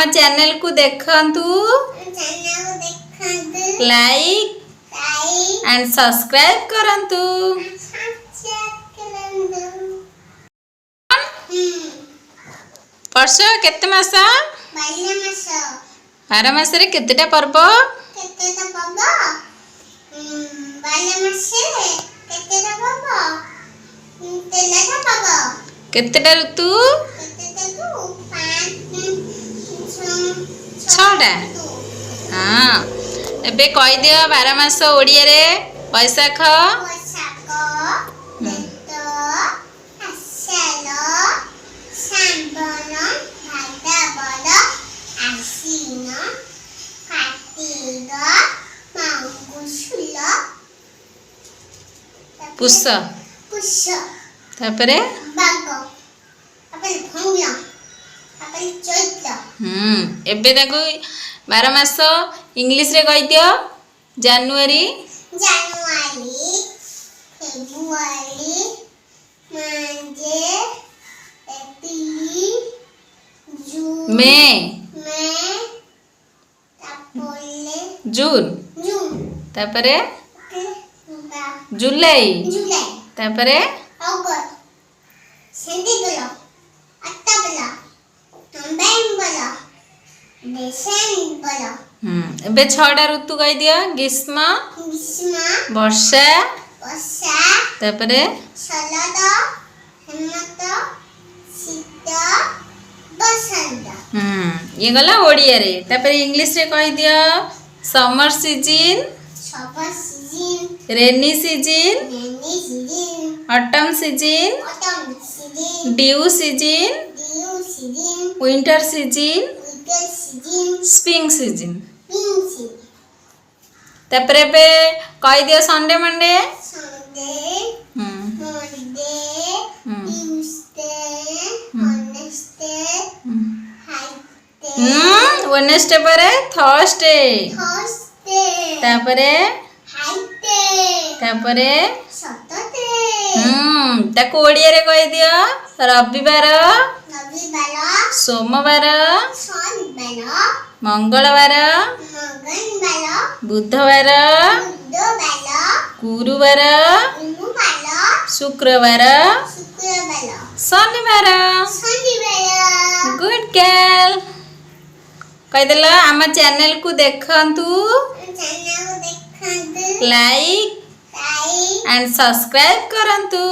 Channel को देखंतु like and subscribe करंतु। वर्ष केते मास 12 मास रे केतेटा पर्व केतेटा ऋतु 6टा। हाँ एबे कहि दियो 12 मास ओडिया रे बैसाख पुष तापरे एबे ताको 12 मास इंग्लिश रे कहि दियो जनवरी फेब्रुआरी मार्च अप्रैल जून तापरे जुलाई तापरे एबे 6टा ऋतु कहि दियो ग्रीष्म वर्षा तापरे शरद हेमंत शीत बसंत। ये गला ओडिया रे। तापरे इंग्लिश रे कहि दियो summer season rainy season autumn season due season winter season spring season. तापरे पे कहि दियो संडे मंडे वेडनेसडे परे थर्सडे तापरे ताको ओडिया रे कहि दियो रविवार सोमवार मंगलवार बुधवार गुरुवार शुक्रवार शनिवार। गुड गर्ल कहि देला। आम चैनल को देखंतु लाइक एंड सब्सक्राइब करंतु।